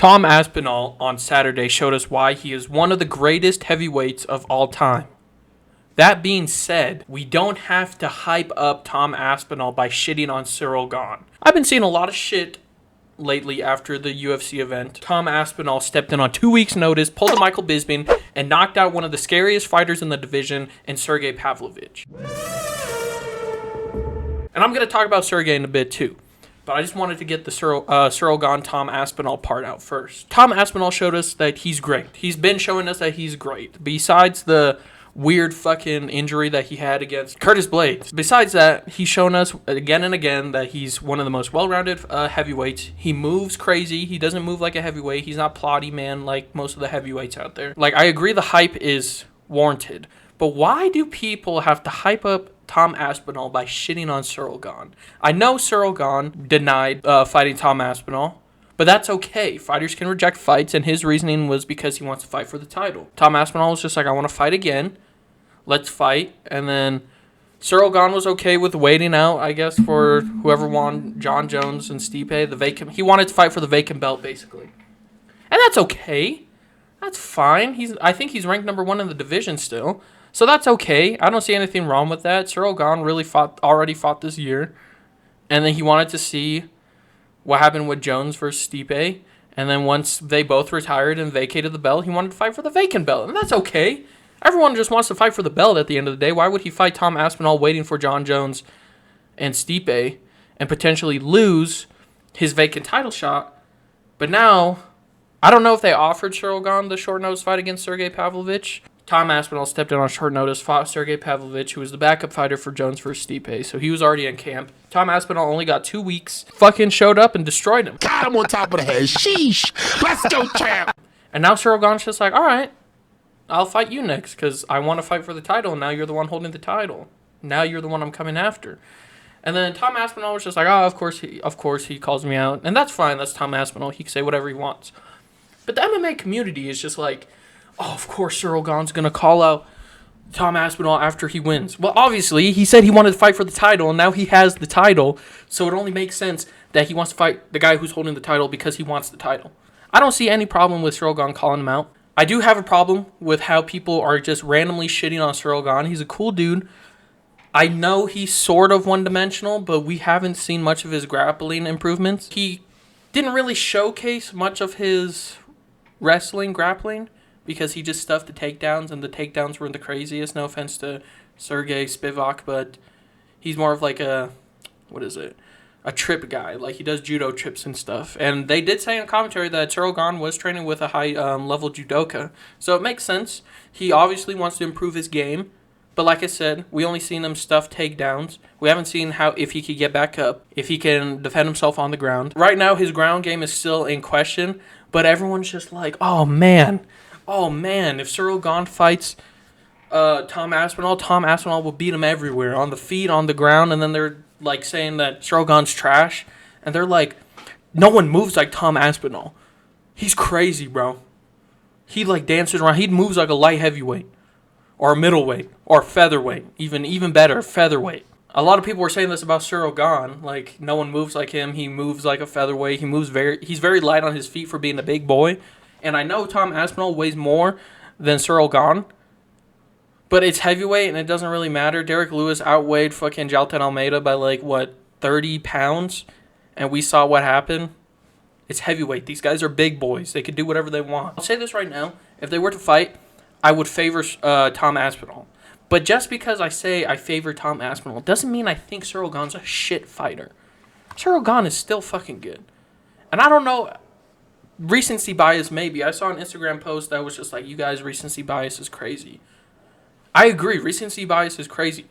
Tom Aspinall on Saturday showed us why he is one of the greatest heavyweights of all time. That being said, we don't have to hype up Tom Aspinall by shitting on Ciryl Gane. I've been seeing a lot of shit lately after the UFC event. Tom Aspinall stepped in on 2 weeks' notice, pulled a Michael Bisping, and knocked out one of the scariest fighters in the division in Sergei Pavlovich. And I'm going to talk about Sergei in a bit too. But I just wanted to get the Ciryl Gane, Tom Aspinall part out first. Tom Aspinall showed us that he's great. He's been showing us that he's great. Besides the weird fucking injury that he had against Curtis Blades. Besides that, he's shown us again and again that he's one of the most well-rounded heavyweights. He moves crazy. He doesn't move like a heavyweight. He's not plotty, man, like most of the heavyweights out there. Like, I agree the hype is warranted. But why do people have to hype up Tom Aspinall by shitting on Ciryl Gane? I know Ciryl Gane denied fighting Tom Aspinall, but that's okay. Fighters can reject fights, and his reasoning was because he wants to fight for the title. Tom Aspinall was just like, I want to fight again. Let's fight. And then Ciryl Gane was okay with waiting out, I guess, for whoever won, John Jones and Stipe, the vacant. He wanted to fight for the vacant belt, basically. And that's okay. That's fine. I think he's ranked number 1 in the division still. So that's okay. I don't see anything wrong with that. Ciryl Gane really already fought this year. And then he wanted to see what happened with Jones versus Stipe. And then once they both retired and vacated the belt, he wanted to fight for the vacant belt. And that's okay. Everyone just wants to fight for the belt at the end of the day. Why would he fight Tom Aspinall waiting for John Jones and Stipe and potentially lose his vacant title shot? But now, I don't know if they offered Ciryl Gane the short notice fight against Sergei Pavlovich. Tom Aspinall stepped in on short notice, fought Sergei Pavlovich, who was the backup fighter for Jones versus Stipe, so he was already in camp. Tom Aspinall only got 2 weeks, fucking showed up and destroyed him. Got him on top of the head. Sheesh. Let's go, champ. And now Ciryl Gane's just like, all right, I'll fight you next, because I want to fight for the title, and now you're the one holding the title. Now you're the one I'm coming after. And then Tom Aspinall was just like, oh, of course he calls me out. And that's fine, that's Tom Aspinall. He can say whatever he wants. But the MMA community is just like, oh, of course Ciryl Gane's going to call out Tom Aspinall after he wins. Well, obviously, he said he wanted to fight for the title, and now he has the title, so it only makes sense that he wants to fight the guy who's holding the title because he wants the title. I don't see any problem with Ciryl Gane calling him out. I do have a problem with how people are just randomly shitting on Ciryl Gane. He's a cool dude. I know he's sort of one-dimensional, but we haven't seen much of his grappling improvements. He didn't really showcase much of his grappling, because he just stuffed the takedowns, and the takedowns weren't the craziest. No offense to Sergei Spivak, but he's more of like a trip guy. Like, he does judo trips and stuff. And they did say in commentary that Ciryl Gane was training with a high-level judoka. So it makes sense. He obviously wants to improve his game. But like I said, we only seen him stuff takedowns. We haven't seen if he could get back up, if he can defend himself on the ground. Right now, his ground game is still in question, but everyone's just like, oh man, if Ciryl Gane fights Tom Aspinall will beat him everywhere, on the feet, on the ground. And then they're like saying that Ciryl Gane's trash. And they're like, no one moves like Tom Aspinall. He's crazy, bro. He like dances around. He moves like a light heavyweight. Or a middleweight, or featherweight, even better, featherweight. A lot of people were saying this about Ciryl Gane, like no one moves like him. He moves like a featherweight. He's very light on his feet for being a big boy. And I know Tom Aspinall weighs more than Ciryl Gane, but it's heavyweight and it doesn't really matter. Derek Lewis outweighed fucking Jailton Almeida by 30 pounds, and we saw what happened. It's heavyweight. These guys are big boys. They can do whatever they want. I'll say this right now: if they were to fight, I would favor Tom Aspinall. But just because I say I favor Tom Aspinall doesn't mean I think Ciryl Gane's a shit fighter. Ciryl Gane is still fucking good. And I don't know, recency bias maybe. I saw an Instagram post that was just like, you guys, recency bias is crazy. I agree, recency bias is crazy.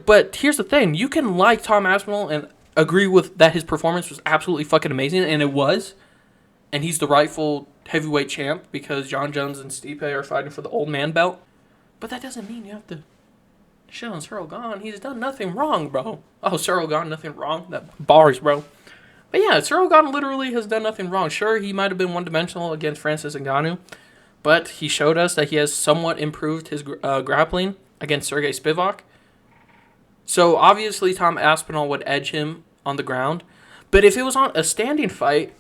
But here's the thing, you can like Tom Aspinall and agree with that his performance was absolutely fucking amazing, and it was. And he's the rightful heavyweight champ because John Jones and Stipe are fighting for the old man belt. But that doesn't mean you have to shit on Ciryl Gane. He's done nothing wrong, bro. Oh, Ciryl Gane, nothing wrong? That bars, bro. But yeah, Ciryl Gane literally has done nothing wrong. Sure, he might have been one-dimensional against Francis Ngannou, but he showed us that he has somewhat improved his grappling against Sergei Spivak. So obviously Tom Aspinall would edge him on the ground. But if it was on a standing fight,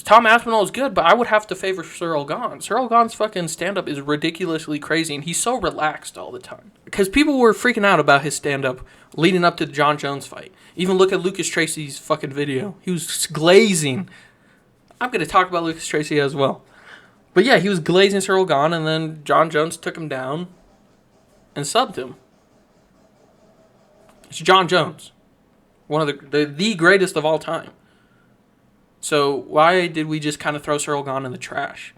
Tom Aspinall is good, but I would have to favor Ciryl Gane. Ciryl Gane's fucking stand-up is ridiculously crazy, and he's so relaxed all the time. Because people were freaking out about his stand-up leading up to the Jon Jones fight. Even look at Lucas Tracy's fucking video. He was glazing. I'm going to talk about Lucas Tracy as well. But yeah, he was glazing Ciryl Gane, and then Jon Jones took him down and subbed him. It's Jon Jones. One of the greatest of all time. So why did we just kind of throw Ciryl Gane in the trash?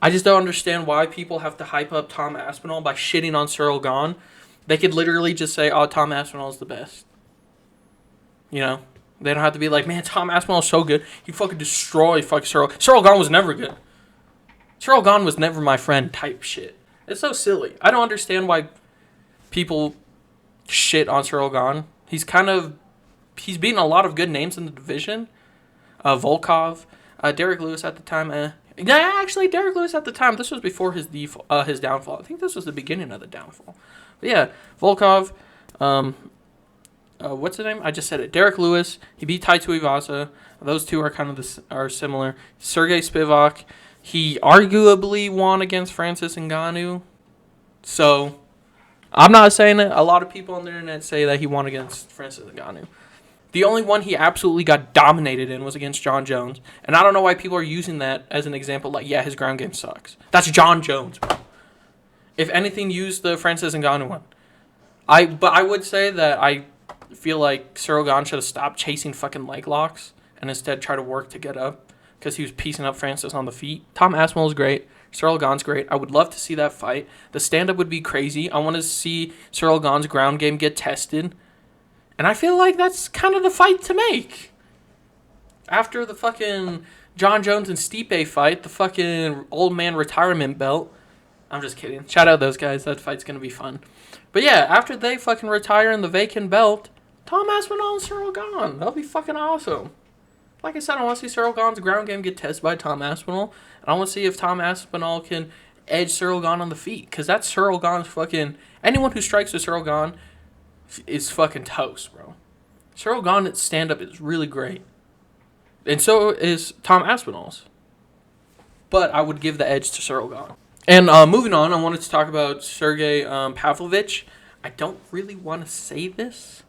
I just don't understand why people have to hype up Tom Aspinall by shitting on Ciryl Gane. They could literally just say, oh, Tom Aspinall is the best. You know? They don't have to be like, man, Tom Aspinall is so good. He fucking destroyed fucking Ciryl. Ciryl Gane was never good. Ciryl Gane was never my friend type shit. It's so silly. I don't understand why people shit on Ciryl Gane. He's beaten a lot of good names in the division. Volkov, Derek Lewis at the time. Yeah, actually, Derek Lewis at the time. This was before his downfall. I think this was the beginning of the downfall. But yeah, Volkov. What's his name? I just said it. Derek Lewis. He beat Tai Tuivasa. Those two are kind of are similar. Sergei Spivak. He arguably won against Francis Ngannou. So, I'm not saying it. A lot of people on the internet say that he won against Francis Ngannou. The only one he absolutely got dominated in was against Jon Jones. And I don't know why people are using that as an example. Like, yeah, his ground game sucks. That's Jon Jones, bro. If anything, use the Francis Ngannou one. But I would say that I feel like Ciryl Gane should have stopped chasing fucking leg locks and instead try to work to get up because he was piecing up Francis on the feet. Tom Aspinall is great. Ciryl Gane's great. I would love to see that fight. The stand-up would be crazy. I want to see Ciryl Gane's ground game get tested. And I feel like that's kind of the fight to make. After the fucking Jon Jones and Stipe fight, the fucking old man retirement belt. I'm just kidding. Shout out those guys. That fight's going to be fun. But yeah, after they fucking retire in the vacant belt, Tom Aspinall and Ciryl Gane. That'll be fucking awesome. Like I said, I want to see Ciryl Gane's ground game get tested by Tom Aspinall. And I want to see if Tom Aspinall can edge Ciryl Gane on the feet. Because that's Ciryl Gane's fucking... Anyone who strikes with Ciryl Gane is fucking toast, bro. Ciryl Gane's stand-up is really great. And so is Tom Aspinall's. But I would give the edge to Ciryl Gane. And moving on, I wanted to talk about Sergei Pavlovich. I don't really want to say this,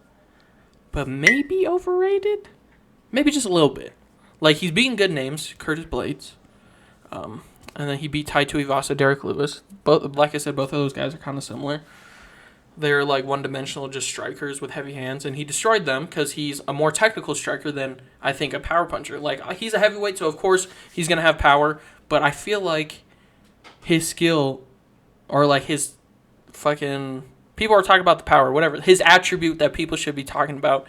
but maybe overrated? Maybe just a little bit. Like, he's beating good names, Curtis Blades. And then he beat Tai Tuivasa, Derek Lewis. Both, like I said, both of those guys are kind of similar. They're like one-dimensional, just strikers with heavy hands, and he destroyed them because he's a more technical striker than, I think, a power puncher. Like, he's a heavyweight, so of course he's going to have power, but I feel like his skill, or like his fucking... People are talking about the power, whatever. His attribute that people should be talking about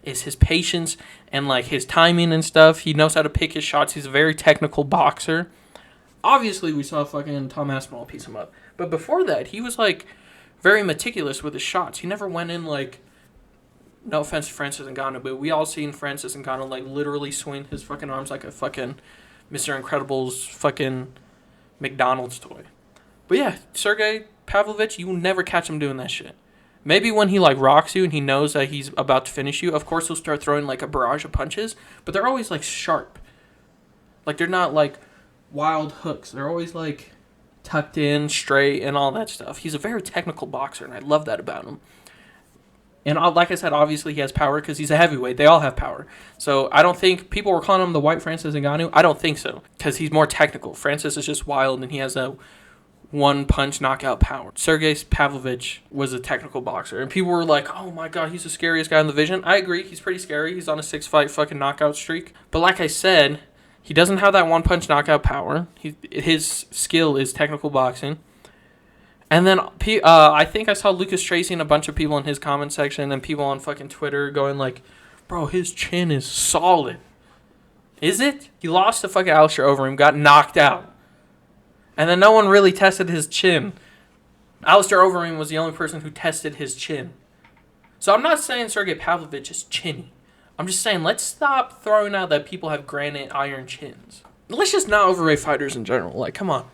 is his patience and like his timing and stuff. He knows how to pick his shots. He's a very technical boxer. Obviously, we saw fucking Tom Aspinall piece him up. But before that, he was like... very meticulous with his shots. He never went in like, no offense to Francis Ngannou, but we all seen Francis Ngannou like literally swing his fucking arms like a fucking Mr. Incredible's fucking McDonald's toy. But yeah, Sergei Pavlovich, you will never catch him doing that shit. Maybe when he like rocks you and he knows that he's about to finish you, of course he'll start throwing like a barrage of punches, but they're always like sharp. Like they're not like wild hooks. They're always like tucked in, straight, and all that stuff. He's a very technical boxer, and I love that about him. And like I said, obviously he has power because he's a heavyweight. They all have power. So I don't think people were calling him the white Francis Ngannou. I don't think so because he's more technical. Francis is just wild, and he has a one-punch knockout power. Sergei Pavlovich was a technical boxer, and people were like, oh my god, he's the scariest guy in the division. I agree, he's pretty scary. He's on a 6-fight fucking knockout streak. But like I said... he doesn't have that one-punch knockout power. His skill is technical boxing. And then I think I saw Lucas Tracy and a bunch of people in his comment section and people on fucking Twitter going like, bro, his chin is solid. Is it? He lost to fucking Alistair Overeem, got knocked out. And then no one really tested his chin. Alistair Overeem was the only person who tested his chin. So I'm not saying Sergei Pavlovich is chinny. I'm just saying, let's stop throwing out that people have granite iron chins. Let's just not overrate fighters in general. Like, come on.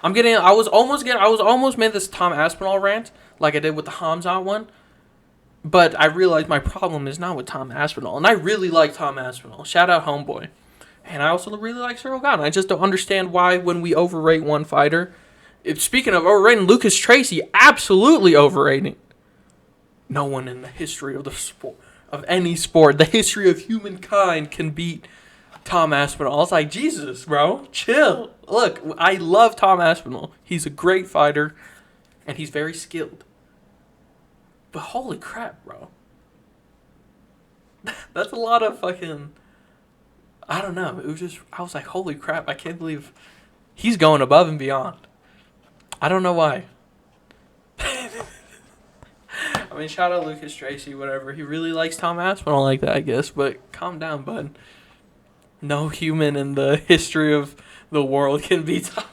I was almost made this Tom Aspinall rant, like I did with the Hamzat one. But I realized my problem is not with Tom Aspinall. And I really like Tom Aspinall. Shout out homeboy. And I also really like Ciryl Gane. I just don't understand why when we overrate one fighter. Speaking of overrating, Lucas Tracy, absolutely overrating. No one in the history of the sport, of any sport, the history of humankind, can beat Tom Aspinall. It's like, Jesus, bro, chill. Look, I love Tom Aspinall. He's a great fighter, and he's very skilled. But holy crap, bro. That's a lot of fucking... I don't know. It was just... I was like, holy crap, I can't believe he's going above and beyond. I don't know why. I mean, shout out Lucas Tracy, whatever. He really likes Tom Aspinall like that, I guess. But calm down, bud. No human in the history of the world can beat Tom.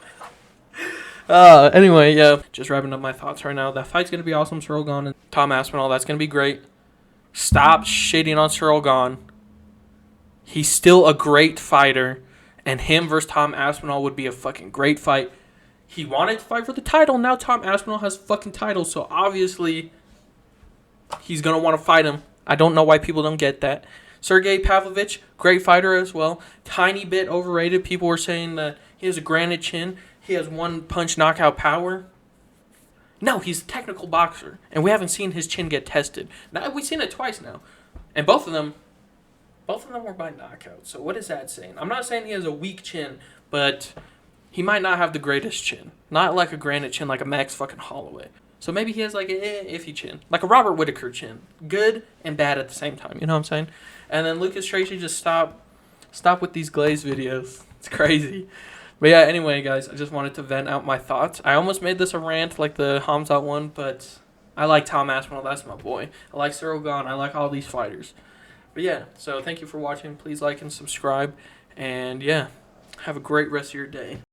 Anyway, yeah. Just wrapping up my thoughts right now. That fight's going to be awesome. Ciryl Gane and Tom Aspinall. That's going to be great. Stop shitting on Ciryl Gane. He's still a great fighter. And him versus Tom Aspinall would be a fucking great fight. He wanted to fight for the title. Now Tom Aspinall has fucking titles. So obviously, he's going to want to fight him. I don't know why people don't get that. Sergei Pavlovich, great fighter as well. Tiny bit overrated. People were saying that he has a granite chin. He has one punch knockout power. No, he's a technical boxer. And we haven't seen his chin get tested. Now, we've seen it twice now. And both of them were by knockout. So what is that saying? I'm not saying he has a weak chin, but he might not have the greatest chin. Not like a granite chin like a Max fucking Holloway. So maybe he has like an iffy chin. Like a Robert Whittaker chin. Good and bad at the same time. You know what I'm saying? And then Lucas Tracy, just stop with these Glaze videos. It's crazy. But yeah, anyway, guys, I just wanted to vent out my thoughts. I almost made this a rant like the Hamzat one, but I like Tom Aspinall. That's my boy. I like Ciryl Gane. I like all these fighters. But yeah, so thank you for watching. Please like and subscribe. And yeah, have a great rest of your day.